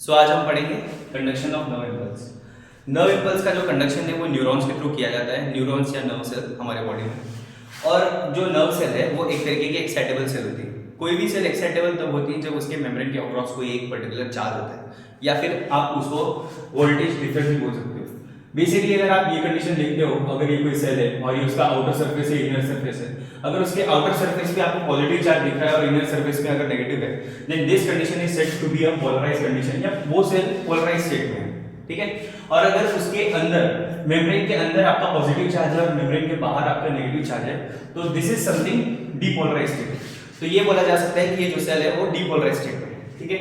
सो आज हम पढ़ेंगे conduction of nerve impulse. Nerve impulse का जो कंडक्शन है वो न्यूरॉन्स के थ्रू किया जाता है, न्यूरॉन्स या नर्व सेल हमारे बॉडी में। और जो नर्व सेल है वो एक तरीके की एक्साइटेबल सेल होती है। कोई भी सेल एक्साइटेबल तब होती है जब उसके मेम्ब्रेन के अक्रॉस कोई एक पर्टिकुलर चार्ज होता है, या फिर आप उसको वोल्टेज डिफरेंस भी बोल सकते हो। बेसिकली अगर आप ये कंडीशन लिखते हो, अगर ये कोई सेल है और ये उसका आउटर सरफेस है, इनर सरफेस है, अगर उसके आउटर सरफेस पे आपको पॉजिटिव चार्ज दिख रहा है और इनर सरफेस पे अगर नेगेटिव है, then this condition is said to be a polarised condition, या वो सेल पोलराइज्ड स्टेट में है। ठीक है। और अगर उसके अंदर मेम्ब्रेन के अंदर आपका पॉजिटिव चार्ज है और मेम्ब्रेन के बाहर आपका नेगेटिव चार्ज है, तो this is something depolarised state. तो ये बोला जा सकता है कि ये जो सेल है वो डीपोलराइज्ड स्टेट में है। ठीक है।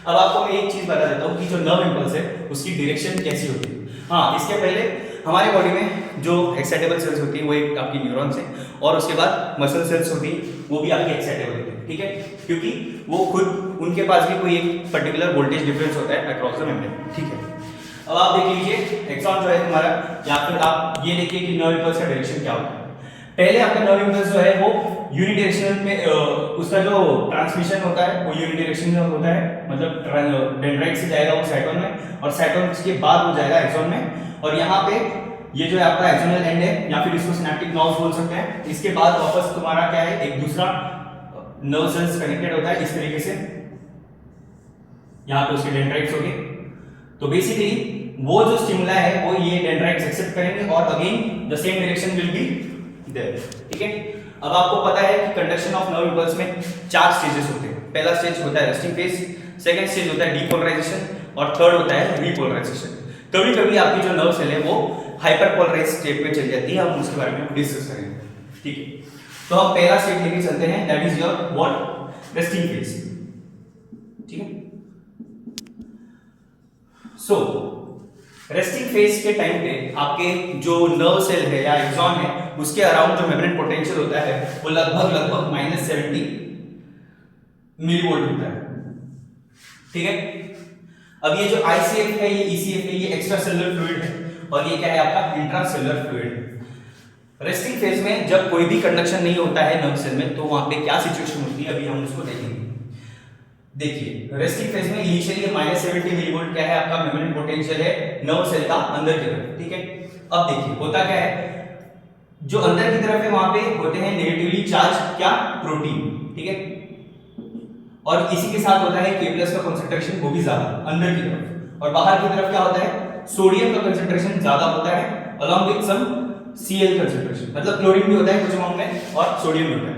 अब आपको मैं एक चीज बता देता हूँ कि जो नर्व इंपल्स है उसकी डायरेक्शन कैसी होती है। हाँ, इसके पहले हमारे बॉडी में जो एक्साइटेबल सेल्स होती है वो एक आपकी न्यूरॉन्स है, और उसके बाद मसल सेल्स होती है, वो भी आपकी एक्साइटेबल होती है। ठीक है। क्योंकि वो खुद उनके पास भी कोई एक पर्टिकुलर वोल्टेज डिफरेंस होता है अक्रॉस द मेम्ब्रेन। ठीक है। अब आप देख लीजिए एक्सॉन जो है तुम्हारा, या फिर आप ये देखिए कि नर्व इंपल्स का डायरेक्शन क्या होता है। पहले आपका नर्व इंपल्स जो है वो यूनिडायरेक्शनल में उसका जो ट्रांसमिशन होता है वो यूनिडायरेक्शनल होता है, मतलब डेंड्राइट से जाएगा वो साइटोन में, और साइटोन के बाद वो जाएगा एक्सॉन में, और यहाँ पे ये जो है आपका एक्सोनल एंड है, या फिर इसको सिनेप्टिक नर्व्स बोल सकते हैं। इसके बाद वापस तुम्हारा क्या है, एक दूसरा नर्व सेल्स कनेक्टेड होता है इस तरीके से, यहाँ पे उसके डेंड्राइट्स हो गए। तो बेसिकली वो जो स्टिमुला है वो ये डेंड्राइट्स एक्सेप्ट करेंगे और again the same direction will be there. ठीक है। अब आपको पता है कि कंडक्शन ऑफ नर्व इंपल्स में 4 स्टेजेस होते हैं। पहला स्टेज होता है रेस्टिंग फेज, सेकंड स्टेज होता है डीपोलराइजेशन, और थर्ड होता है रीपोलराइजेशन। कभी कभी आपकी जो नर्व सेल है वो हाइपरपोलराइज स्टेट में चली जाती है, हम उसके बारे में डिस्कस करेंगे। ठीक है। तो हम पहला स्टेज लेके चलते हैं, that is your what, resting phase. ठीक है। सो रेस्टिंग फेज के टाइम पे आपके जो नर्व सेल है या एक्सॉन है उसके अराउंड जो मेम्ब्रेन पोटेंशियल होता है वो लगभग -70 मिलीवोल्ट होता है। ठीक है। अब ये जो आईसीएफ है, ये ईसीएफ है, ये एक्स्ट्रा सेलुलर फ्लूइड है, और ये क्या है आपका इंट्रासेलुलर फ्लूइड। रेस्टिंग फेज में जब कोई भी कंडक्शन नहीं होता है नर्व सेल में, तो वहां पे क्या सिचुएशन होती है अभी हम उसको देखेंगे। देखिए रेस्टिंग फेज में इनिशियली -70 मिलीवोल्ट क्या है आपका मेम्ब्रेन पोटेंशियल है नर्व सेल का अंदर की तरफ। ठीक है। अब देखिए होता क्या है, जो अंदर की तरफ है वहां पे होते हैं नेगेटिवली चार्ज क्या, प्रोटीन। ठीक है। और इसी के साथ होता है K+ का कंसंट्रेशन वो भी ज्यादा अंदर की तरफ, और बाहर की तरफ क्या होता है, सोडियम का कंसंट्रेशन ज्यादा होता है along with some Cl concentration, मतलब क्लोरीन भी होता है कुछ अमाउंट में और सोडियम भी होता है।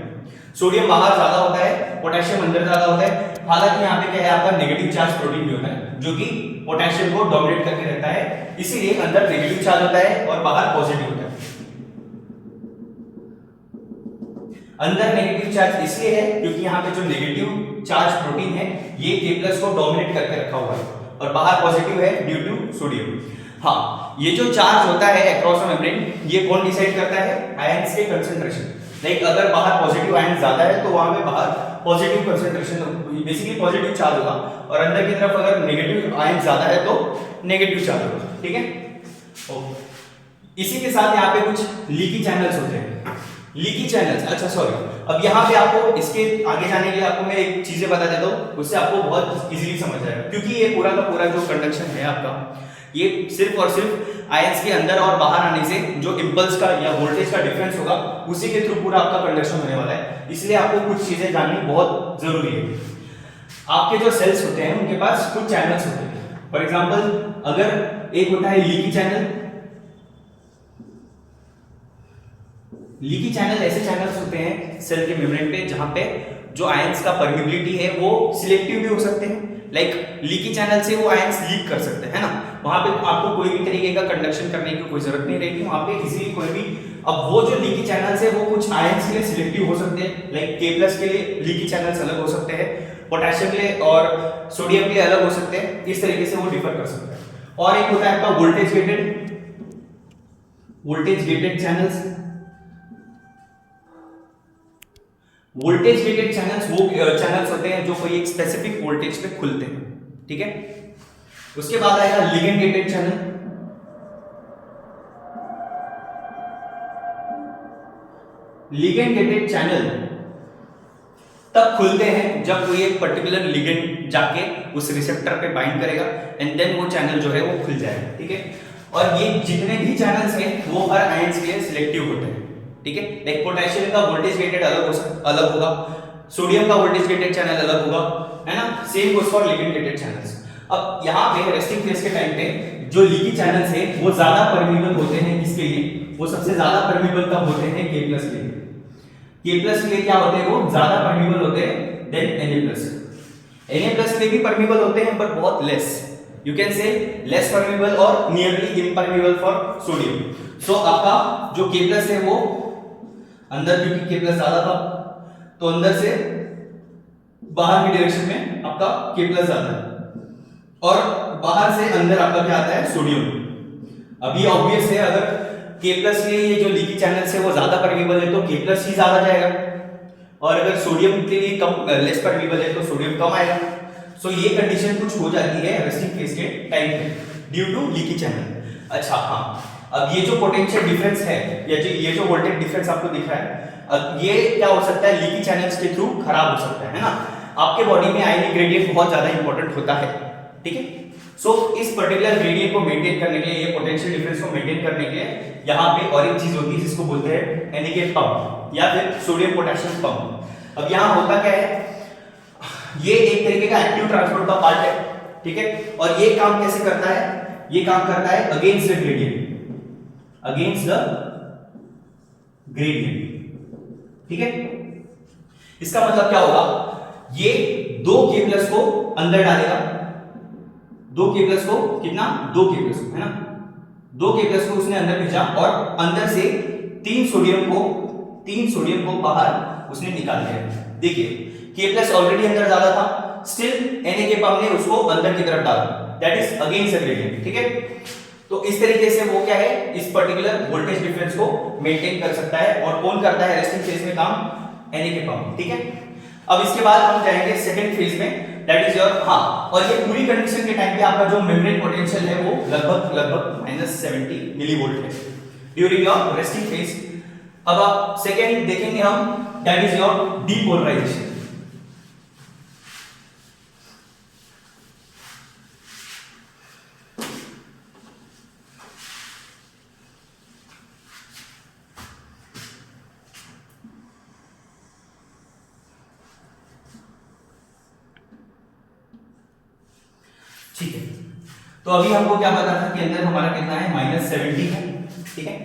सोडियम बाहर ज्यादा होता है, पोटेशियम अंदर ज्यादा होता है। हालांकि यहाँ पे क्या है आपका नेगेटिव चार्ज प्रोटीन भी होता है जो कि पोटेशियम को डोमिनेट करके रहता है, इसीलिए अंदर नेगेटिव चार्ज होता है और बाहर पॉजिटिव होता है। अंदर नेगेटिव चार्ज इसलिए है क्योंकि यहाँ पे जो नेगेटिव चार्ज प्रोटीन है ये K+ को डोमिनेट करके रखा हुआ है, और बाहर पॉजिटिव है ड्यू टू सोडियम। हाँ, ये जो चार्ज होता है अक्रॉस द मेम्ब्रेन, ये कौन डिसाइड करता है, आयंस के कंसंट्रेशन। लाइक अगर बाहर पॉजिटिव आयन ज्यादा है तो वहां पे बाहर positive concentration, basically positive charge होगा, और अंदर की तरफ अगर नेगेटिव आयन ज्यादा है तो नेगेटिव चार्ज होगा। ठीक है। ओके। इसी के साथ यहाँ पे कुछ लीकी चैनल्स होते हैं, लीकी चैनल्स। अच्छा सॉरी, अब यहाँ पे आपको इसके आगे जाने के लिए आपको मैं एक चीजें बता देता हूँ, उससे आपको बहुत इजीली समझ जाएगा। क्योंकि ये पूरा का पूरा जो कंडक्शन है आपका, ये सिर्फ और सिर्फ आयंस के अंदर और बाहर आने से जो इंपल्स का या वोल्टेज का डिफरेंस होगा उसी के थ्रू पूरा आपका कंडक्शन होने वाला है, इसलिए आपको कुछ चीजें जाननी बहुत जरूरी है। आपके जो सेल्स होते हैं उनके पास कुछ चैनल्स होते हैं। फॉर एग्जाम्पल अगर एक होता है लीकी चैनल। लीकी चैनल ऐसे चैनल्स होते हैं सेल के मेम्ब्रेन पे जहां पे जो आयंस का परमिबिलिटी है वो सिलेक्टिव भी हो सकते हैं। लाइक लीकी चैनल से वो आयंस लीक कर सकते हैं, है ना। वहां पे आपको कोई भी तरीके का कंडक्शन करने की कोई जरूरत नहीं रहेगी, वहां पे इजीली कोई भी। अब वो जो लीकी चैनल्स है वो कुछ आयंस के लिए सिलेक्टिव हो सकते हैं, लाइक K+ के लिए लीकी चैनल्स अलग हो सकते हैं, पोटेशियम के लिए और सोडियम के लिए अलग हो सकते हैं। इस तरीके से वो डिफर कर सकते हैं। और एक होता है आपका voltage gated channels. Voltage gated channels वो चैनल्स होते हैं जो कोई एक स्पेसिफिक वोल्टेज पे खुलते हैं। ठीक है। उसके बाद आएगा ligand gated channel. Ligand gated channel तब खुलते हैं जब कोई एक पर्टिकुलर लिगेंड जाके उस रिसेप्टर पे बाइंड करेगा एंड देन वो चैनल जो है वो खुल जाएगा, ठीक है। और ये जितने भी चैनल्स हैं वो हर आयंस के लिए सिलेक्टिव होते हैं, ठीक है। लाइक पोटेशियम का वोल्टेज गेटेड अलग होगा, सोडियम का वोल्टेज गेटेड चैनल अलग होगा, है ना। Same goes for ligand gated channels. अब यहाँ पे रेस्टिंग फेज के टाइम पे जो लीकी चैनल्स है वो ज्यादा परमीबल होते हैं, किसके लिए, वो सबसे ज्यादा परमीबल कब होते हैं, K+ के लिए। K+ के लिए क्या होते हैं, वो ज्यादा परमीबल होते हैं देन Na+। Na+ के लिए भी परमीबल होते हैं बट बहुत less, you can say less permeable और नियरली इम्परमीबल फॉर सोडियम। सो आपका जो K+ है वो अंदर, क्योंकि K+ ज्यादा था तो अंदर से बाहर की डायरेक्शन में आपका K+ आता है और बाहर से अंदर आपका क्या आता है, सोडियम। अभी ऑब्वियस है अगर K+ के लिए ये जो लीकी चैनल्स है वो ज्यादा परमीबल है तो K+ ही ज्यादा जाएगा, और अगर सोडियम के लिए कम लेस परमीबल है तो सोडियम कम आएगा। सो ये कंडीशन कुछ हो जाती है रेस्टिंग फेज के टाइम पे ड्यू टू लीकी चैनल। अच्छा हाँ, अब ये जो पोटेंशियल डिफरेंस है या जो ये जो वोल्टेज डिफरेंस आपको दिख रहा है, अब ये क्या हो सकता है, लीकी चैनल्स के थ्रू खराब हो सकता है ना। आपके बॉडी में आयनिक ग्रेडियंट बहुत ज्यादा इंपॉर्टेंट होता है, ठीक है। सो इस पर्टिकुलर ग्रेडियंट को मेंटेन करने के लिए, ये पोटेंशियल डिफरेंस को मेंटेन करने के लिए यहाँ पे और एक चीज होती है जिसको बोलते हैं एनिकेट पंप या फिर सोडियम पोटेशियम पंप। अब यहाँ होता क्या है, ये एक तरीके का एक्टिव ट्रांसपोर्ट का पार्ट है, ठीक है। और ये काम कैसे करता है, ये काम करता है against the gradient, against the gradient, ठीक है। इसका मतलब क्या होगा, ये 2K+ को अंदर डालेगा, 2K+ को कितना, 2K+ को, है ना, 2K+ को उसने अंदर भेजा और अंदर से 3 सोडियम को बाहर उसने निकाल दिया। देखिए K+ ऑलरेडी अंदर ज्यादा था, स्टिल Na के पंप ने उसको अंदर की तरफ डाला, that is against the gradient, ठीक है। तो इस तरीके से वो क्या है, इस पर्टिकुलर वोल्टेज डिफरेंस को मेंटेन कर सकता है। और कौन करता है रेस्टिंग फेज में काम, Na के पंप, ठीक है। अब इसके बाद हम जाएंगे सेकंड फेज में, दैट इज योर, हाँ, और ये पूरी कंडीशन के टाइम पे आपका जो मेम्ब्रेन पोटेंशियल है वो लगभग -70 मिलीवोल्ट है ड्यूरिंग योर रेस्टिंग फेज। अब आप सेकंड देखेंगे हम, दैट इज योर डीपोलराइजेशन। ठीक है, तो अभी हमको क्या पता था कि अंदर हमारा कितना है, -70 है, ठीक है।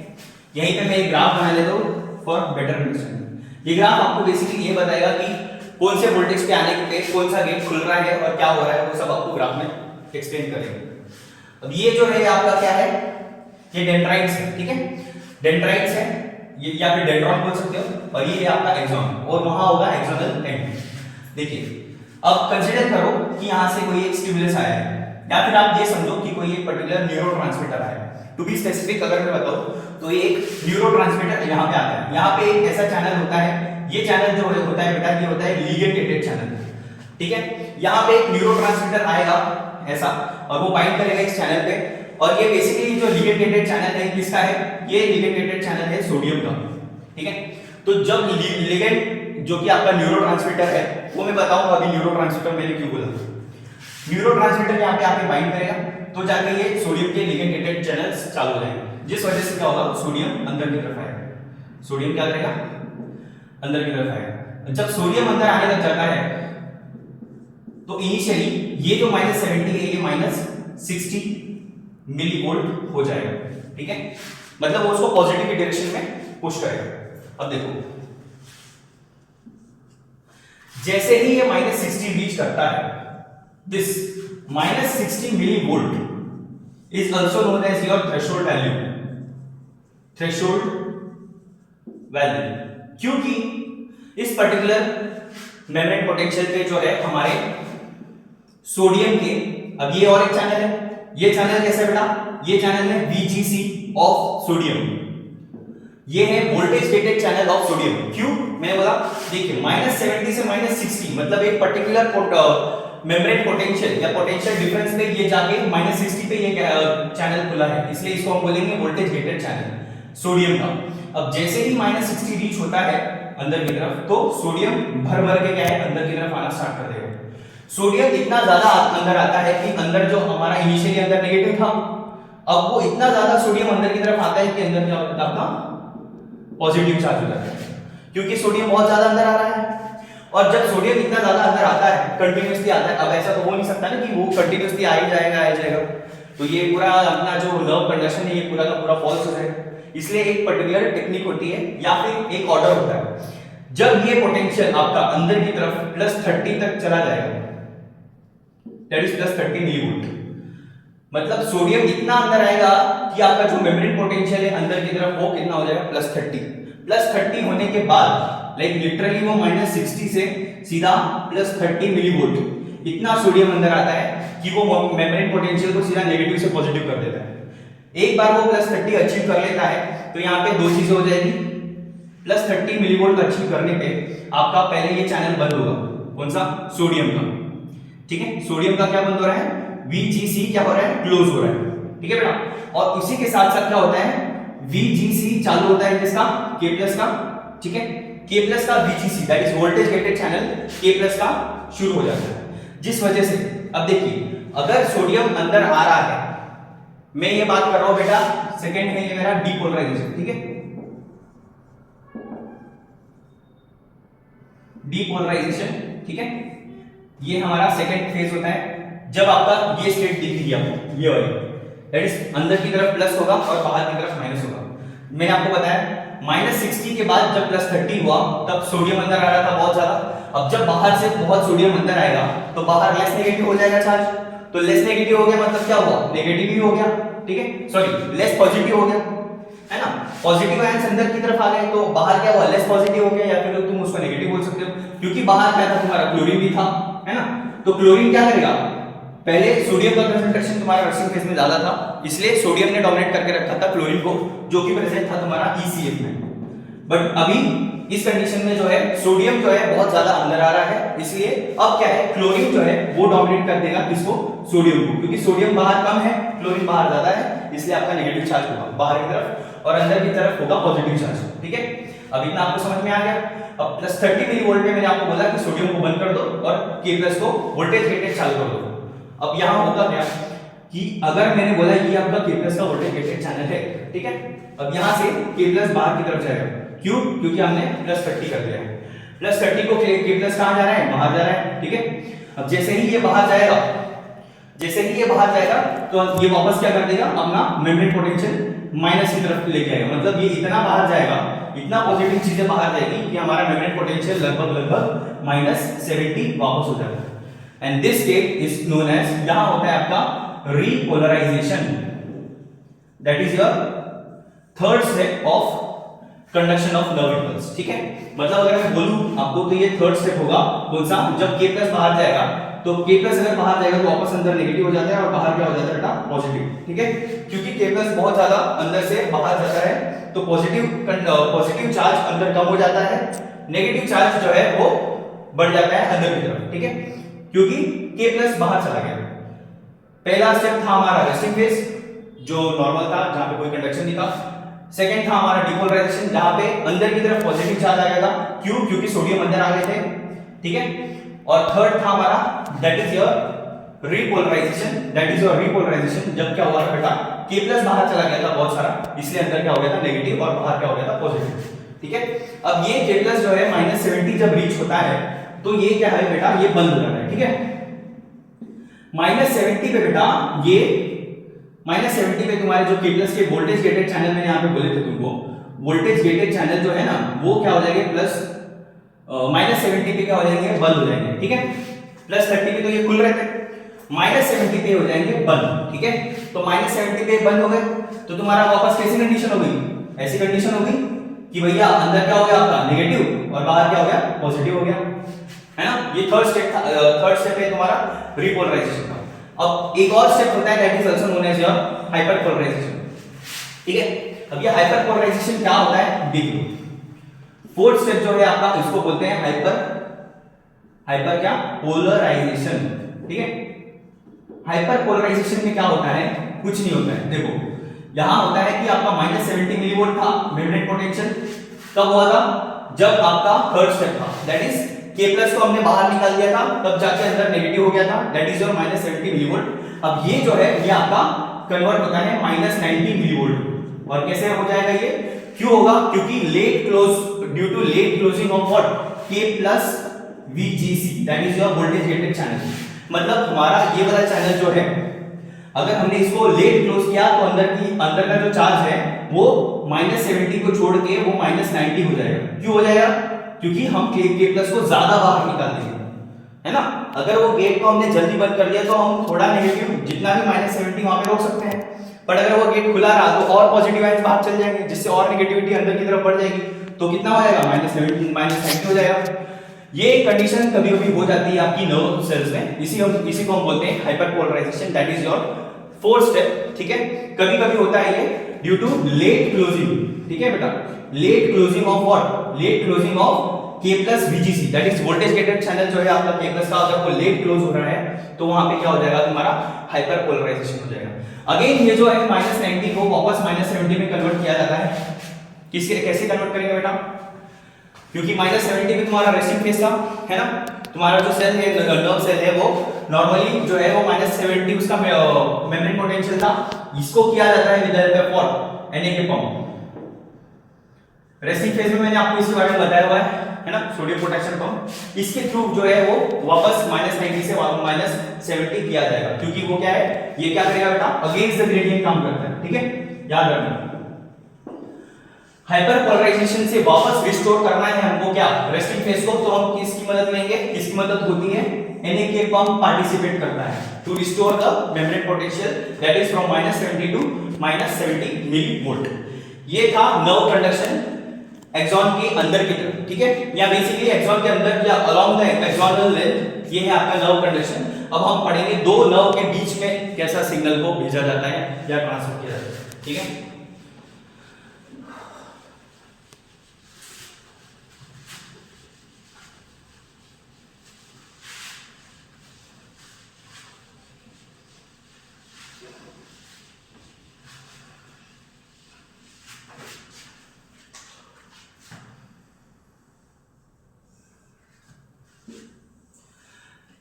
यहीं पे मैं एक ग्राफ बना लेता हूँ फॉर बेटर अंडरस्टैंडिंग। ये ग्राफ आपको बेसिकली ये बताएगा कि कौन से वोल्टेज पे आने पे कौन सा गेट खुल रहा है और क्या हो रहा है, वो सब आपको ग्राफ में एक्सप्लेन करेंगे। अब ये जो है आपका क्या है, ये डेंड्राइट्स है, ठीक है, डेंड्राइट्स है ये, या फिर डेंड्रॉन बोल सकते हो, और ये है आपका एक्सॉन, और वहां होगा एक्सोनल एंड। देखिए अब कंसीडर करो कि यहां से कोई एक स्टिमुलस आया है, या फिर आप ये समझो कि कोई एक पर्टिकुलर न्यूरोट्रांसमीटर आया है। टू बी स्पेसिफिक अगर मैं बताऊं तो ये एक न्यूरोट्रांसमीटर यहाँ पे आता है। यहाँ पे एक ऐसा चैनल होता है, ये चैनल जो होता है बेटा, ये होता है लिगेंड गेटेड चैनल, ठीक है। यहाँ पे एक न्यूरोट्रांसमीटर आएगा ऐसा, और वो बाइंड करेगा इस चैनल पे, और ये बेसिकली जो लिगेंड गेटेड चैनल है किसका है, ये लिगेंड गेटेड चैनल है सोडियम का, ठीक है। तो जब लिगेंड जो कि आपका न्यूरोट्रांसमीटर है, वो मैं बताऊंगा अभी न्यूरोट्रांसमीटर मैंने क्यों बोला। न्यूरोट्रांसमीटर यहाँ पे आके बाइंड करेगा तो जाके ये सोडियम के लिगेंड गेटेड चैनल्स चालू हो जाएंगे, जिस वजह से क्या होगा, सोडियम अंदर की तरफ आएगा। सोडियम क्या करेगा, अंदर की तरफ आएगा। जब सोडियम अंदर आने लग जाता है तो इनिशियली ये जो -70 है ये -60 मिलीवोल्ट हो जाएगा, ठीक है। मतलब वो उसको पॉजिटिव की डायरेक्शन में पुश करेगा। अब देखो जैसे ही ये -60 रीच करता है, this -60 millivolt is also known as your threshold value, threshold value, क्योंकि इस पर्टिकुलर मेम्ब्रेन पोटेंशियल पे जो है हमारे सोडियम के, अब ये और एक चैनल है, ये चैनल कैसा बेटा, ये चैनल है VGC ऑफ सोडियम, ये है voltage gated channel of sodium. क्यों मैंने बोला, देखिए -70 से -60 मतलब एक पर्टिकुलर मेम्ब्रेन पोटेंशियल या पोटेंशियल डिफरेंस पे ये जाके -60 पे ये चैनल खुला है, इसलिए इसको हम बोलेंगे वोल्टेज गेटेड चैनल सोडियम का। अब जैसे ही -60 रीच होता है अंदर की तरफ, तो सोडियम भर भर के क्या है अंदर की तरफ आना स्टार्ट कर देगा। सोडियम इतना ज्यादा अंदर आता है कि अंदर जो हमारा इनिशियली अंदर नेगेटिव था, अब वो इतना ज्यादा सोडियम अंदर की तरफ आता है कि अंदर क्या होता है अपना पॉजिटिव चार्ज हो जाता है, क्योंकि सोडियम बहुत ज्यादा अंदर आ रहा है। और जब सोडियम इतना ज्यादा अंदर आता है, कंटिन्यूसली आता है, अब ऐसा तो हो नहीं सकता ना कि वो कंटिन्यूसली आ ही जाएगा, तो ये पूरा अपना जो नर्व कंडक्शन है ये पूरा का पूरा फॉल्स हो जाएगा। इसलिए एक पर्टिकुलर टेक्निक होती है या फिर एक ऑर्डर होता है, जब ये पोटेंशियल आपका अंदर की तरफ +30 तक चला जाएगा, दैट इज +30 मिलीवोल्ट, मतलब सोडियम इतना अंदर आएगा कि आपका जो मेम्ब्रेन पोटेंशियल है अंदर की तरफ वो कितना हो जाएगा +30 होने के बाद लाइक लिटरली वो -60 से सीधा +30 मिलीवोल्ट इतना सोडियम अंदर आता है कि वो मेम्ब्रेन पोटेंशियल को सीधा नेगेटिव से पॉजिटिव कर देता है। एक बार वो +30 अचीव कर लेता है तो यहाँ पे दो चीजें हो जाएगी, +30 मिलीवोल्ट अचीव करने पे आपका पहले ये चैनल बंद होगा, कौन सा, सोडियम का, ठीक है, सोडियम का क्या बंद हो रहा है, VGC क्या हो रहा है, क्लोज हो रहा है, ठीक है बेटा। और उसी के साथ साथ क्या होता है, VGC चालू होता है किसका, K+ का, ठीक है, K+ का VGC that is voltage gated channel K+ का शुरू हो जाता है, जिस वजह से अब देखिए अगर सोडियम अंदर आ रहा है, मैं ये बात कर रहा हूं बेटा, सेकंड है ये मेरा डीपोलराइजेशन, ठीक है, डीपोलराइजेशन, ठीक है, ये हमारा सेकंड फेज होता है। जब आपका ये स्टेट दिख रही है आपको, ये वाली, दैट इज अंदर की तरफ प्लस होगा और बाहर की तरफ माइनस होगा। मैंने आपको बताया -60 के बाद जब +30 हुआ तब सोडियम अंदर आ रहा था बहुत ज्यादा, अब जब बाहर से बहुत सोडियम अंदर आएगा तो बाहर लेस नेगेटिव हो जाएगा चार्ज, तो लेस नेगेटिव हो गया मतलब क्या हुआ, नेगेटिव ही हो गया, ठीक है, सॉरी लेस पॉजिटिव हो गया, है ना, पॉजिटिव आयंस अंदर की तरफ आ गए तो बाहर क्या हुआ, लेस पॉजिटिव हो गया, या फिर तुम उसको नेगेटिव बोल सकते हो, क्योंकि बाहर क्या था तुम्हारा, क्लोरीन भी था, है ना, तो क्लोरीन क्या करेगा, पहले सोडियम का कंसंट्रेशन तुम्हारा रक्सिंग फेज में ज्यादा था, इसलिए सोडियम ने डोमिनेट करके रखा था क्लोरीन को, जो कि प्रेजेंट था तुम्हारा ECF में। बट अभी इस कंडीशन में जो है सोडियम जो है बहुत ज्यादा अंदर आ रहा है, इसलिए अब क्या है, क्लोरीन जो है वो डोमिनेट कर देगा किसको, सोडियम को, क्योंकि सोडियम बाहर कम है, क्लोरीन बाहर ज्यादा है, इसलिए आपका नेगेटिव चार्ज होगा बाहर की तरफ और अंदर की तरफ होगा पॉजिटिव चार्ज, ठीक है। अब इतना आपको समझ में आ गया। अब +30 मिलीवोल्ट में मैंने आपको बोला कि सोडियम को बंद कर दो और K+ को वोल्टेज गेटेड चालू कर दो। अब यहां होगा क्या कि अगर मैंने बोला ये आपका K+ का वोल्टेज गेटेड चैनल है, ठीक है, अब यहां से K+ बाहर की तरफ जाएगा, क्यों, क्योंकि हमने +30 कर दिया है, +30 को K+ कहां जा रहा है, बाहर जा रहा है, ठीक है। अब जैसे ही ये बाहर जाएगा, जैसे ही ये बाहर जाएगा तो ये वापस क्या कर देगा, अपना मेम्ब्रेन पोटेंशियल माइनस की तरफ लेके आएगा, मतलब ये इतना बाहर जाएगा, इतना पॉजिटिव चीजें बाहर जाएगी कि हमारा मेम्ब्रेन पोटेंशियल लगभग -70 वापस हो जाएगा। And this state is known as, यहां होता है आपका repolarisation, that is your third step of conduction of nerve impulse, ठीक है। मतलब अगर मैं बोलूं आपको तो ये थर्ड स्टेप होगा, कौन सा, जब K+ बाहर जाएगा तो K+ अगर बाहर जाएगा तो वापस अंदर नेगेटिव हो जाता है और बाहर क्या हो जाता है बेटा, पॉजिटिव, ठीक है, क्योंकि K+ बहुत ज्यादा अंदर से बाहर जाता है तो पॉजिटिव चार्ज अंदर कम हो जाता है, नेगेटिव चार्ज जो है वो बढ़ जाता है अंदर की तरफ, ठीक है, क्योंकि K+ बाहर चला गया। पहला स्टेप था हमारा रेस्टिंग फेज जो नॉर्मल था, जहां पे कोई कंडक्शन नहीं था। सेकंड था हमारा डिपोलराइजेशन, जहां पे अंदर की तरफ पॉजिटिव चार्ज आ गया था, क्यों, क्योंकि सोडियम अंदर आ गए थे, ठीक है। और थर्ड था हमारा that is your repolarisation, that is your repolarisation, जब क्या हुआ था बेटा, K+ बाहर चला गया था बहुत सारा, इसलिए अंदर क्या हो गया था, नेगेटिव, और बाहर क्या हो गया था, पॉजिटिव, ठीक है। अब ये K+ जो है -70 जब रीच होता है तो ये क्या है बेटा, ये बंद हो जाता है, ठीक है। -70 पे बेटा, ये -70 पे तुम्हारे जो K+ के वोल्टेज गेटेड चैनल मैंने यहाँ पे बोले थे तुमको, वोल्टेज गेटेड चैनल जो है ना वो क्या हो जाएंगे, -70 पे क्या हो जाएंगे, बंद हो जाएंगे, ठीक है। +30 पे तो ये खुल रहे थे, -70 पे हो जाएंगे बंद, ठीक है। तो -70 पे बंद हो गए तो तुम्हारा वापस कैसी कंडीशन हो गई, ऐसी कंडीशन हो गई कि भैया अंदर क्या हो गया आपका, नेगेटिव, और बाहर क्या हो गया, पॉजिटिव हो गया, है ना। ये थर्ड स्टेप है तुम्हारा रीपोलराइजेशन का। अब एक और स्टेप होता है that is also known as your hyperpolarisation, ठीक है। अब ये हाइपरपोलराइजेशन क्या होता है, देखिए फोर्थ स्टेप जो है आपका, इसको बोलते हैं हाइपर क्या, पोलराइजेशन, ठीक है। हाइपरपोलराइजेशन में क्या होता है, कुछ नहीं होता है, देखो यहां होता है कि आपका -70 मिलीवोल्ट था मेम्ब्रेन पोटेंशियल, कब हुआ था, जब आपका थर्ड स्टेप था, दैट इज K प्लस को हमने बाहर निकाल दिया था, तब जाके अंदर नेगेटिव हो गया था, दैट इज योर -70 मिलीवोल्ट। अब ये जो है ये आपका कन्वर्ट होता है -90 मिलीवोल्ट। और कैसे हो जाएगा ये, क्यों होगा, क्योंकि late close, due to late closing of what, K plus VGC, that is your voltage gated channel. मतलब हमारा ये वाला चैनल जो है, अगर हमने इसको लेट क्लोज किया तो अंदर का जो चार्ज है वो -70 को छोड़ के वो -90 हो जाएगा। क्यों हो जाएगा, क्योंकि हम K प्लस को ज्यादा बाहर निकाल देंगे, है ना। अगर वो गेट को हमने जल्दी बंद कर दिया तो हम थोड़ा नेगेटिव जितना भी -70 वहां पे रोक सकते हैं, बट अगर वो गेट खुला रहा तो और पॉजिटिव आयंस बाहर चल जाएंगे, जिससे और नेगेटिविटी अंदर की तरफ बढ़ जाएगी। तो कितना हो जाएगा, -70 -90 हो जाएगा। ये कंडीशन कभी-कभी हो जाती है आपकी नर्व सेल्स में, इसी को हम बोलते हैं hyperpolarisation, that is your fourth step. ठीक है, कभी-कभी होता है ये ड्यू टू लेट क्लोजिंग। ठीक है बेटा, late closing of what, late closing of K plus VGC, that is voltage gated channel जो है आपका K प्लस का, अगर वो लेट क्लोज हो रहा है तो वहां पे क्या हो जाएगा, तुम्हारा हाइपरपोलराइजेशन हो जाएगा। अगेन ये जो है -90 को वापस -70 में कन्वर्ट किया जाता है। कैसे कन्वर्ट करेंगे बेटा, क्योंकि -70 में तुम्हारा रेस्टिंग फेज था, है ना। तुम्हारा जो सेल है, नर्व सेल है, वो नॉर्मली जो है वो -70 उसका मेम्ब्रेन पोटेंशियल था। इसको किया जाता है with help of what, Na के पंप। रेस्टिंग फेज में मैंने आपको इसके बारे में बताया हुआ है ना, सोडियम पोटेशियम पंप। इसके थ्रू जो है वो वापस -90 से -70 किया जाएगा, क्योंकि वो क्या है, ये क्या करेगा बेटा, अगेंस्ट द ग्रेडियंट काम करता है। ठीक है, याद रखना। हाइपरपोलराइजेशन से वापस रिस्टोर करना है हमको क्या, रेस्टिंग फेज को, तो हम किसकी मदद लेंगे, किसकी मदद होती है, Na के पंप पार्टिसिपेट करता है to restore the membrane potential, that is from -70 to -70 millivolt. ये था नर्व कंडक्शन एक्सॉन के अंदर की तरफ। ठीक है, या बेसिकली एक्सॉन के अंदर या अलोंग द एक्सॉनल लेंथ, ये है आपका नर्व कंडक्शन। अब हम पढ़ेंगे दो नर्व के बीच में कैसा सिग्नल को भेजा जाता है या ट्रांसफर किया जाता है। ठीक है,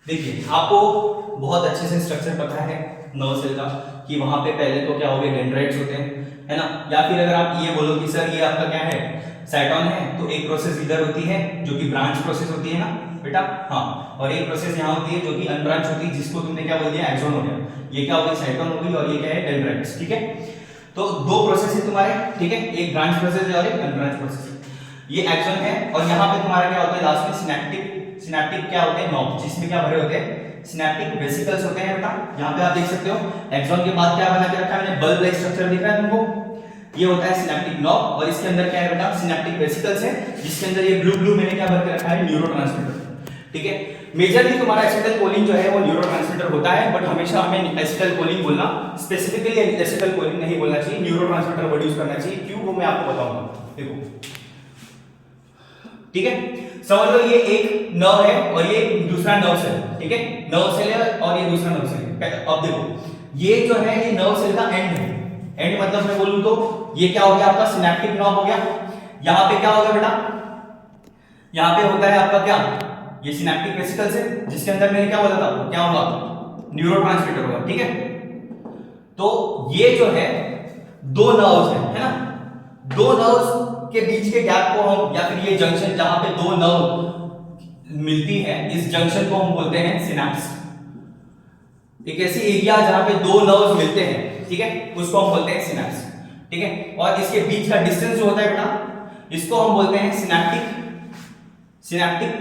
देखिए आपको बहुत अच्छे से स्ट्रक्चर पता है नर्व सेल का, कि वहां पे पहले तो क्या हो गए, डेंड्राइट्स होते हैं, है ना। या फिर अगर आप ये बोलो कि सर ये आपका क्या है, साइटोन है, तो एक प्रोसेस इधर होती है जो कि ब्रांच प्रोसेस होती है ना बेटा, हाँ, और एक प्रोसेस यहाँ होती है जो कि अनब्रांच होती है, जिसको तुमने क्या बोल दिया, एक्सॉन हो गया। ये क्या हो गई, साइटोन हो गई, और ये क्या है, डेंड्राइट्स। ठीक है, तो दो प्रोसेस है तुम्हारे। ठीक है, एक ब्रांच प्रोसेस है और एक अनब्रांच प्रोसेस है। ये एक्सॉन है, और यहाँ पे तुम्हारा क्या होता है, लास्ट में सिनेप्टिक क्या होते हैं, नॉब, जिसमें क्या भरे होते हैं, सिनेप्टिक वेसिकल्स होते हैं बेटा। यहाँ पे आप देख सकते हो एक्सॉन के बाद क्या बना के रखा है मैंने, बल्ब लाइक स्ट्रक्चर दिख रहा है तुमको, ये होता है सिनेप्टिक नॉब, और इसके अंदर क्या है बेटा, सिनेप्टिक वेसिकल्स है, जिसके अंदर ये ब्लू मैंने क्या भर के रखा है, न्यूरोट्रांसमीटर। ठीक है, मेजरली तुम्हारा एसिटाइलकोलिन जो है वो न्यूरोट्रांसमीटर होता है, बट हमेशा हमें एसिटाइलकोलिन बोलना, स्पेसिफिकली एसिटाइलकोलिन नहीं बोलना चाहिए, न्यूरोट्रांसमीटर वर्ड यूज करना चाहिए। क्यों, वो मैं आपको बताऊंगा। देखो, ठीक है, समझ लो ये एक नर्व है और ये दूसरा नर्व सेल। ठीक है, नर्व सेल है और ये दूसरा नर्व सेल है। अब देखो, ये जो है ये नर्व सेल का एंड है। एंड मतलब मैं बोलूं तो ये क्या हो गया, आपका सिनेप्टिक नॉब हो गया। यहाँ पे क्या होगा बेटा, यहाँ पे होता है आपका क्या, ये सिनेप्टिक वेसिकल्स है, जिसके अंदर मैंने क्या बोला था, क्या होगा, न्यूरोट्रांसमीटर होगा। ठीक है, तो ये जो है दो नर्व्स है ना, दो नर्व्स के बीच के गैप को हम, या फिर ये जंक्शन जहां पे दो नर्व मिलती है, इस जंक्शन को हम बोलते हैं सिनेप्स। एक ऐसी एरिया जहां पे दो नर्व्स मिलते हैं, ठीक है, उसको हम बोलते हैं सिनेप्स। ठीक है, और इसके बीच का डिस्टेंस जो होता है बेटा, इसको हम बोलते हैं सिनेप्टिक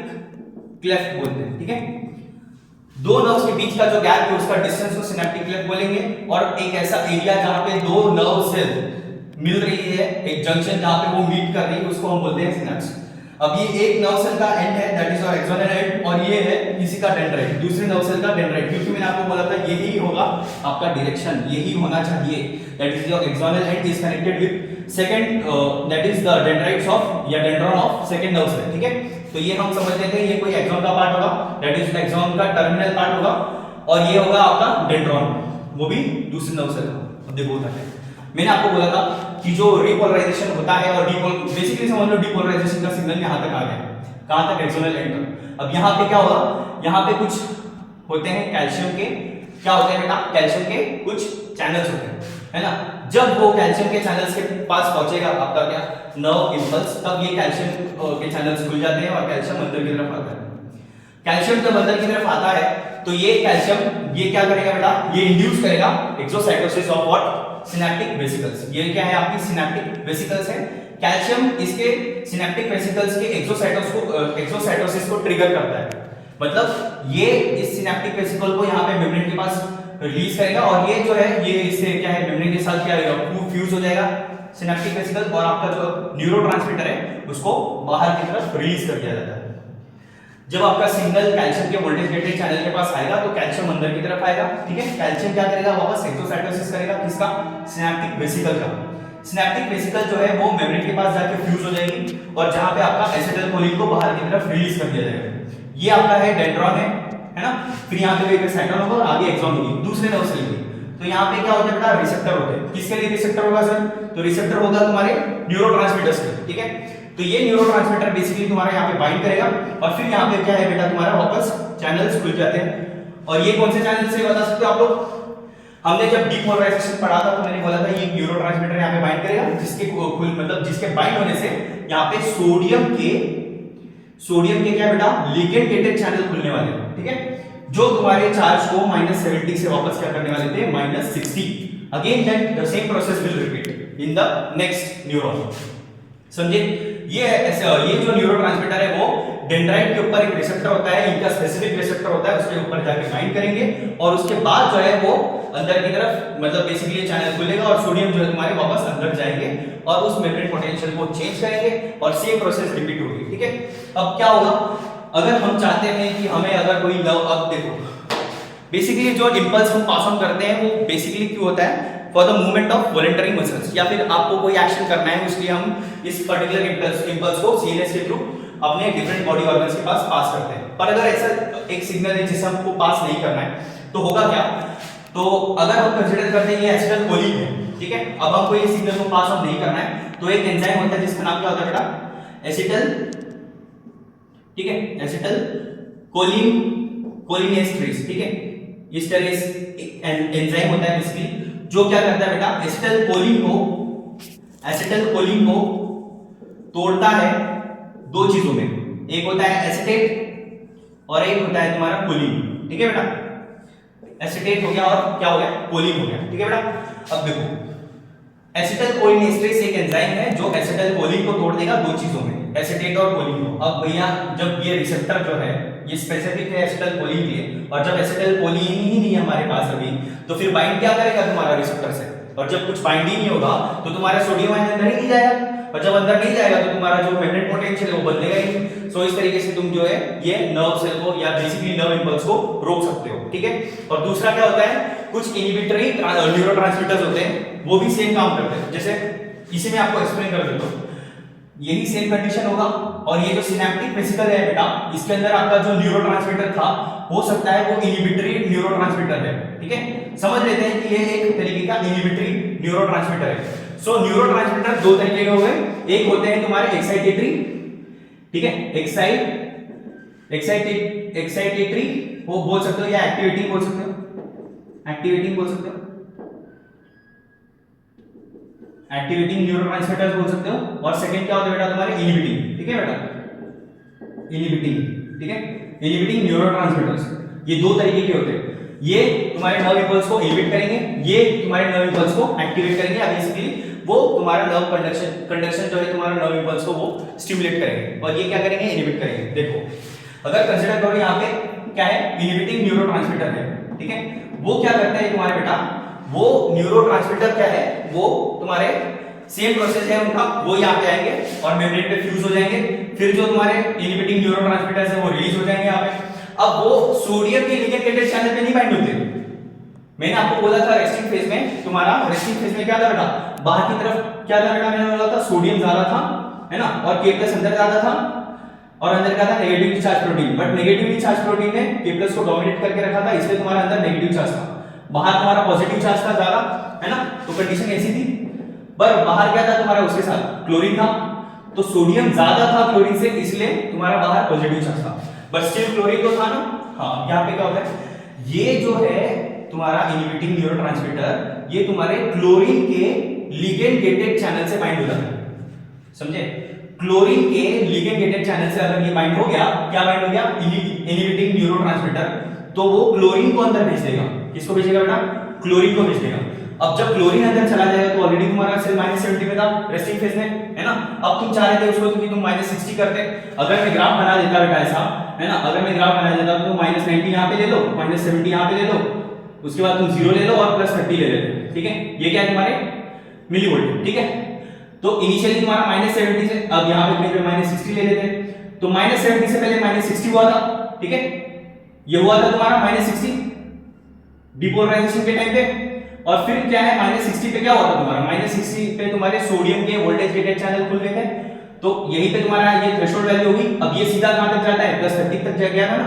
क्लेफ्ट बोलते हैं। ठीक है, दो नर्व्स के बीच का जो गैप है उसका डिस्टेंस को सिनेप्टिक क्लेफ्ट बोलेंगे। और एक ऐसा एरिया जहां पे दो नर्व सेल मिल रही है, एक जंक्शन जहां पे वो मीट कर रही है, उसको हम बोलते हैं सिनेप्स। अब ये एक नर्व सेल का एंड है, that is your axonal and, और ये है इसी का डेंड्राइट, दूसरे नर्व सेल का डेंड्राइट, क्योंकि मैंने आपको बोला था यही होगा आपका डायरेक्शन, यही होना चाहिए, that is your axonal end is connected with second, that is the dendrites of या dendron of second nerve cell. ठीक है, तो ये हम समझ लेते हैं, ये कोई एक्सॉन का पार्ट होगा, दैट इज एक्सॉन का टर्मिनल पार्ट होगा, और ये होगा आपका डेंड्रॉन, वो भी दूसरे नर्व सेल का। अब देखो होता है, मैंने आपको बोला था कि जो रिपोलराइजेशन होता है और बेसिकली समझ लो डिपोलराइजेशन का सिग्नल यहाँ तक आ गया, कहाँ तक, एक्सोनल एंड तक। अब यहाँ पे क्या होगा, यहाँ पे कुछ होते हैं कैल्शियम के, क्या होते हैं बेटा, कैल्शियम के कुछ चैनल्स होते हैं, है ना। जब वो कैल्शियम के चैनल्स के पास पहुंचेगा आपका क्या नर्व इंपल्स, तब ये कैल्शियम के चैनल्स खुल जाते हैं और कैल्शियम अंदर की तरफ आता है। कैल्शियम जब अंदर की तरफ आता है तो ये कैल्शियम ये क्या करेगा बेटा, ये इंड्यूस करेगा exocytosis of what, synaptic vesicles. ये क्या है आपकी सिनैप्टिक वेसिकल्स है। कैल्शियम इसके सिनैप्टिक वेसिकल्स के एक्सोसाइटोसिस को ट्रिगर करता है, मतलब ये इस सिनैप्टिक वेसिकल को यहाँ पे मेम्ब्रेन के पास रिलीज करेगा और ये जो है ये इससे क्या है मेम्ब्रेन के साथ क्या होगा, फ्यूज हो जाएगा सिनैप्टिक वेसिकल और आपका जो न्यूरोट्रांसमीटर है उसको बाहर की तरफ रिलीज कर दिया जाता है। जब आपका सिग्नल कैल्शियम के वोल्टेज गेटेड चैनल के पास आएगा तो कैल्शियम अंदर की तरफ आएगा, ठीक है। कैल्शियम क्या करेगा, वापस एक्सोसाइटोसिस करेगा, किसका, सिनैप्टिक वेसिकल का। सिनैप्टिक वेसिकल जो है वो मेम्ब्रेन के पास जाके फ्यूज हो जाएगी और जहां पे आपका एसिटाइलकोलिन को बाहर की तरफ रिलीज कर दिया जाएगा। ये आपका है डेंड्रॉन है ना। फिर यहाँ पे एक साइटोन होगा और आगे एक्सॉन होगी, दूसरे नर्व सेल की। तो यहाँ पे क्या होता है बेटा, रिसेप्टर होते हैं। किसके लिए रिसेप्टर होगा सर, तो रिसेप्टर होगा तुम्हारे न्यूरोट्रांसमीटर्स के, ठीक है। तो ये न्यूरोट्रांसमीटर बेसिकली तुम्हारा यहाँ पे बाइंड करेगा और फिर यहाँ पे क्या है बेटा, तुम्हारा वापस चैनल्स खुल जाते हैं। और ये कौन से चैनल से बता सकते हो आप लोग, हमने जब डीपोलराइजेशन पढ़ा था तो मैंने बोला था ये न्यूरोट्रांसमीटर यहाँ पे बाइंड करेगा, जिसके मतलब जिसके बाइंड होने से यहाँ पे सोडियम के क्या बेटा, लिगेंड गेटेड चैनल खुलने वाले हैं, ठीक है। जो तुम्हारे चार्ज को -70 से वापस क्या करने वाले थे, -60। Again that the same process will repeat in the next neuron, समझे। ये जो न्यूरोट्रांसमीटर है वो डेंड्राइट के ऊपर एक रिसेप्टर होता है, इनका स्पेसिफिक रिसेप्टर होता है, उसके ऊपर जाके बाइंड करेंगे और उसके बाद जो है वो अंदर की तरफ मतलब बेसिकली चैनल खुलेगा और सोडियम जो है तुम्हारे वापस अंदर जाएंगे और उस मेम्ब्रेन पोटेंशियल को चेंज करेंगे और सेम प्रोसेस रिपीट होगी, ठीक है। अब क्या होगा, अगर हम चाहते हैं कि हमें अगर कोई नर्व, अब देखो बेसिकली जो इंपल्स हम पास ऑन करते हैं वो बेसिकली क्यों होता है, for the movement of voluntary muscles, या फिर आपको कोई एक्शन करना है इसलिए हम इस पर्टिकुलर इंपल्स को सीएनएस के थ्रू अपने डिफरेंट बॉडी ऑर्गन्स के पास करते हैं। पर अगर ऐसा एक सिग्नल है जिसे हमको पास नहीं करना है तो होगा क्या, तो अगर हम कंसीडर करते हैं ये एसिटाइलकोलिन है, ठीक है। अब हमको ये सिग्नल को पास ऑन नहीं करना है तो एक एंजाइम होता है जिसका नाम क्या होता है बेटा, एसिटाइल, ठीक है, एसिटाइलकोलिनेस्टरेज, ठीक है। इस तरह से एंजाइम होता है बेसिकली जो क्या करता है बेटा, एसिटाइलकोलिन को तोड़ता है दो चीजों में, एक होता है एसिटेट और एक होता है तुम्हारा कोलिन, ठीक है बेटा। एसिटेट हो गया और क्या हो गया, कोलिन हो गया, ठीक है बेटा। अब देखो एसिटाइलकोलिनेस्टरेज एक एंजाइम है जो एसिटाइलकोलिन को तोड़ देगा दो चीजों में, एसिटेट और कोलिन को। अब भैया जब ये रिसेप्टर जो है ये स्पेसिफिक है एसिटाइलकोलिन के और जब एसिटाइलकोलिन ही नहीं है हमारे पास अभी, तो फिर बाइंड क्या करेगा तुम्हारा रिसेप्टर से, और जब कुछ बाइंड ही नहीं होगा तो तुम्हारा सोडियम आयन अंदर ही नहीं जाएगा, और जब अंदर नहीं जाएगा तो तुम्हारा जो मेम्ब्रेन पोटेंशियल है वो बदलेगा ही। सो इस तरीके से तुम जो है ये नर्व सेल को या बेसिकली नर्व इंपल्स को रोक सकते हो, ठीक है। और दूसरा क्या होता है, कुछ इनहिबिटरी न्यूरोट्रांसमीटर्स होते हैं वो भी सेम काम करते हैं। जैसे इसे मैं आपको एक्सप्लेन कर देता हूं, यही सेम कंडीशन होगा और ये जो सिनैप्टिक वेसिकल है बेटा इसके अंदर आपका जो न्यूरोट्रांसमीटर था हो सकता है वो इनहिबिटरी न्यूरोट्रांसमीटर है, ठीक है। समझ लेते हैं कि ये एक तरीके का इनहिबिटरी न्यूरोट्रांसमीटर है। सो न्यूरोट्रांसमीटर दो तरीके के हो गए, एक होते हैं तुम्हारे एक्साइटेटरी, ठीक है, एक्साइटेटरी वो बोल सकते हो या एक्टिवेटिंग बोल सकते हो, एक्टिवेटिंग न्यूरोट्रांसमीटर्स बोल सकते हो। और सेकंड क्या होता है बेटा तुम्हारे इनहिबिटिंग, ठीक है बेटा, इनहिबिटिंग, ठीक है, इनहिबिटिंग न्यूरोट्रांसमीटर्स। ये दो तरीके के होते हैं, ये तुम्हारे नर्व इंपल्स को इनहिबिट करेंगे, ये तुम्हारे नर्व इंपल्स को एक्टिवेट करेंगे, या बेसिकली वो तुम्हारा नर्व कंडक्शन जो है तुम्हारा नर्व इंपल्स को वो स्टिमुलेट करेंगे और ये क्या करेंगे, इनहिबिट करेंगे। देखो अगर कंसीडर करो यहाँ पे क्या है, इनहिबिटिंग न्यूरोट्रांसमीटर है, ठीक है। वो क्या करता है तुम्हारे बेटा, वो न्यूरोट्रांसमीटर क्या है, वो तुम्हारे सेम प्रोसेस है उनका, वो यहाँ पे आएंगे और मेम्ब्रेन पे फ्यूज हो जाएंगे, फिर जो तुम्हारे इनहिबिटिंग न्यूरोट्रांसमीटर्स है वो रिलीज हो जाएंगे यहाँ पे। अब वो सोडियम के लिगेंड गेटेड चैनल पे नहीं बाइंड होते। मैंने आपको बोला था रेस्टिंग फेज में, तुम्हारा रेस्टिंग फेज में क्या था बेटा, बाहर की तरफ क्या था बेटा, मैंने बोला था सोडियम ज्यादा था, है ना, और K+ अंदर ज्यादा था और अंदर क्या था, negatively charge protein. But negatively charge protein ने K+ को डोमिनेट करके रखा था, इसलिए तुम्हारा अंदर नेगेटिव चार्ज था, बाहर तुम्हारा पॉजिटिव चार्ज था ज्यादा, है ना। तो कंडीशन ऐसी थी। पर बाहर क्या था तुम्हारा उसके साथ क्लोरीन था, तो सोडियम ज्यादा था क्लोरीन से, इसलिए तुम्हारा बाहर पॉजिटिव चार्ज था, बट स्टिल क्लोरीन तो था ना। हाँ, यहाँ पे क्या होता है, ये जो है तुम्हारा इनहिबिटिंग न्यूरोट्रांसमीटर, ये तुम्हारे क्लोरीन के लिगेंड गेटेड चैनल से बाइंड हो जाता है, समझे? क्लोरीन के लिगेंड गेटेड चैनल से अगर ये बाइंड हो गया, क्या बाइंड हो गया, इनहिबिटिंग न्यूरोट्रांसमीटर, तो वो क्लोरीन को अंदर भेज देगा। किसको भेजेगा बेटा? क्लोरीन को भेज देगा। अब जब क्लोरीन अंदर चला जाएगा तो ऑलरेडी तुम्हारा सेल -70 में था रेस्टिंग फेज में, है ना। अब तुम चाह रहे थे उसको कि तुम -60 करते, अगर मैं ग्राफ बना देता बेटा ऐसा, है ना, अगर मैं ग्राफ बना देता तो -90 यहां पे ले लो, -70 यहां पे ले लो, उसके बाद तुम 0 ले लो और +30 ले लेते, ठीक है। ये क्या है तुम्हारे मिलीवोल्ट, ठीक है। तो इनिशियली तुम्हारा -70 से, अब यहां पे -60 ले लेते, तो -70 से पहले -60 हुआ था, ठीक है। ये हुआ था तुम्हारा -60 डिपोलराइजेशन के टाइम पे, और फिर क्या है -60 पे क्या हुआ था तुम्हारा, -60 पे तुम्हारे सोडियम के वोल्टेज गेटेड चैनल खुल गए थे, तो यहीं पे तुम्हारा ये थ्रेशोल्ड वैल्यू होगी। अब ये सीधा कहां तक जाता है, +30 तक जा गया था ना,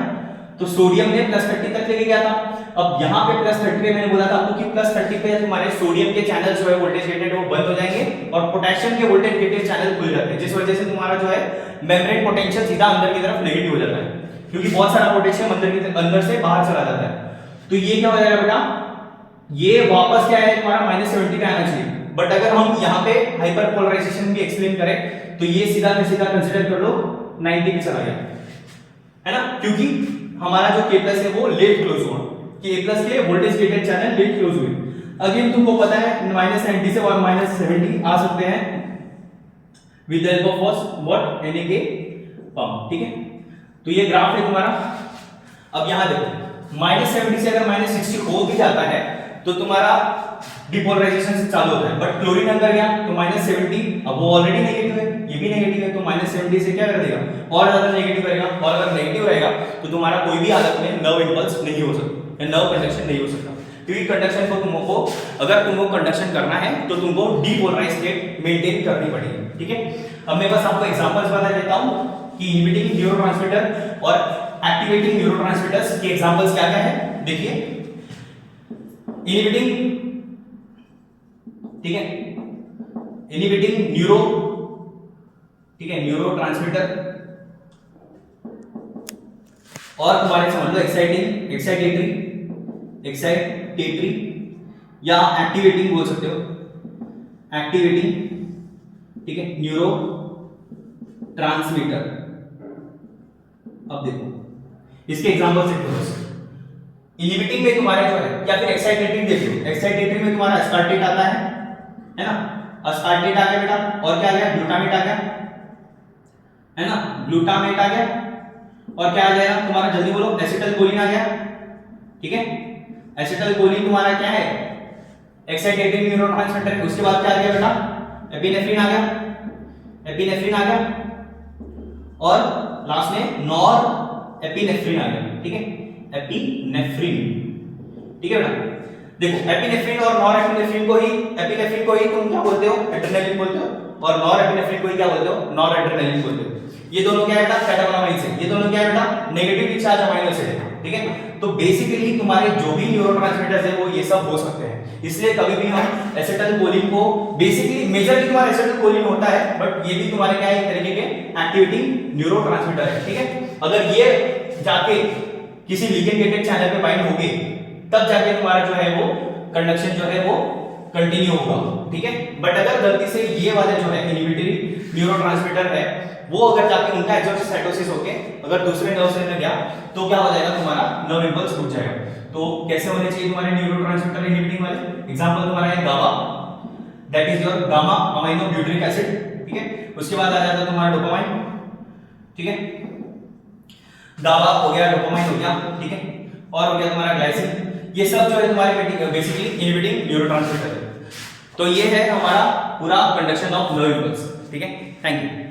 तो सोडियम ने +30 तक लेके गया था। अब यहाँ पे +30 पे मैंने बोला था आपको कि +30 पे तुम्हारे सोडियम के चैनल जो है वोल्टेज गेटेड वो बंद हो जाएंगे और पोटेशियम के वोल्टेज गेटेड चैनल खुल जाते हैं, जिस वजह से तुम्हारा जो है मेम्ब्रेन पोटेंशियल सीधा अंदर की तरफ नेगेटिव हो जाता है, क्योंकि बहुत सारा पोटेशियम अंदर से बाहर चला जाता है। तो ये क्या हो जाएगा बेटा, ये वापस क्या है तुम्हारा -70 पे आना चाहिए, बट अगर हम यहाँ पे हाइपरपोलराइजेशन भी एक्सप्लेन करें तो ये सीधा का सीधा कंसीडर कर लो 90 पे चला गया, है ना, क्योंकि हमारा जो K+ है वो लेट क्लोज हुआ, K+ के voltage gated channel late close हुए। अगेन तुमको पता है -90 से और -70 आ सकते हैं with the help of what, NA pump, ठीक है। तो ये ग्राफ है तुम्हारा। अब यहां देखो -70 से अगर -60 हो भी जाता है तो तुम्हारा डिपोलराइजेशन से चालू होता है, बट क्लोरीन अंदर गया तो -70, अब वो ऑलरेडी नेगेटिव है, ये भी नेगेटिव है, तो -70 से क्या कर देगा, और ज्यादा नेगेटिव करेगा, और अगर नेगेटिव रहेगा तो तुम्हारा कोई भी हालत में नर्व इंपल्स नहीं हो सकता या नर्व कंडक्शन नहीं हो सकता, क्योंकि कंडक्शन को तुमको, अगर तुमको कंडक्शन करना है तो तुमको डिपोलराइज स्टेट मेंटेन करनी पड़ेगी, ठीक है। अब मैं बस आपको एग्जांपल्स बता देता हूं कि इनहिबिटिंग न्यूरोट्रांसमीटर और एक्टिवेटिंग न्यूरोट्रांसमीटर्स के एग्जांपल्स क्या क्या है। देखिए इनहिबिटिंग, ठीक है, इनहिबिटिंग न्यूरो, ठीक है, न्यूरोट्रांसमीटर, और तुम्हारे समझ लो एक्साइटेटरी या एक्टिवेटिंग बोल सकते हो, एक्टिवेटिंग, ठीक है, न्यूरो ट्रांसमीटर। अब देखो इसके एग्जांपल से देखो, इनहिबिटिंग में तुम्हारे जो है, या फिर एक्साइटेटरी देखो, एक्साइटेटरी में तुम्हारा अस्पार्टेट आता है ना, अस्पार्टेट आ गया बेटा, और क्या आ गया, ग्लूटामेट आ गया, है ना, ग्लूटामेट आ गया, और क्या आ जाएगा तुम्हारा, जल्दी बोलो, एसिटाइलकोलिन आ गया, ठीक है। एसिटाइलकोलिन तुम्हारा क्या है, एक्साइटेटरी न्यूरोट्रांसमीटर। उसके बाद क्या आ गया बेटा, एपिनेफ्रिन आ गया, एपिनेफ्रिन आ गया, और लास्ट में नॉर एपिनेफ्रिन आ गया, ठीक है, एपिनेफ्रिन, ठीक है बेटा। देखो एपिनेफ्रिन और नॉर एपिनेफ्रिन को ही तुम क्या बोलते हो, एड्रेनालिन बोलते हो, और नॉर एपिनेफ्रिन को ही क्या बोलते हो, नॉर एड्रेनालिन बोलते हो। ये दोनों क्या है बेटा, कैटाकोलामाइन्स है, ये दोनों क्या है बेटा, नेगेटिव चार्ज अमाइनो एसिड है, ठीक है। तो बेसिकली तुम्हारे जो भी न्यूरोट्रांसमीटर्स है वो ये सब हो सकते हैं, इसलिए कभी भी हम एसिटाइलकोलिन को, बेसिकली मेजरली तुम्हारा एसिटाइलकोलिन होता है, बट ये भी तुम्हारे क्या है, एक तरीके के एक्टिवेटिंग न्यूरोट्रांसमीटर है, ठीक है। अगर ये जाके किसी लिगेंड गेटेड चैनल पे बाइंड होगे तब जाके तुम्हारा जो है वो कंडक्शन जो है वो कंटिन्यू होगा, ठीक है। बट अगर गलती से ये वाले जो है इनहिबिटरी न्यूरोट्रांसमीटर है वो अगर जाके उनका एक्सोसाइटोसिस होके अगर दूसरे नर्व सेल में गया तो क्या हो जाएगा, तुम्हारा नर्व इंपल्स रुक जाएगा। तो कैसे होने चाहिए तुम्हारे न्यूरोट्रांसमीटर इनहिबिटिंग वाले, एग्जांपल तुम्हारा है GABA, that is your gamma amino butyric acid, ठीक है। उसके बाद आ जाता है तुम्हारा डोपामाइन, ठीक है, गाबा हो गया, डोपामाइन हो गया, ठीक है, और हो गया तुम्हारा ग्लाइसिन। ये सब जो है तुम्हारे बेसिकली इनहिबिटिंग न्यूरोट्रांसमीटर है। तो ये है हमारा पूरा कंडक्शन ऑफ नर्व इंपल्स, ठीक है। Thank you.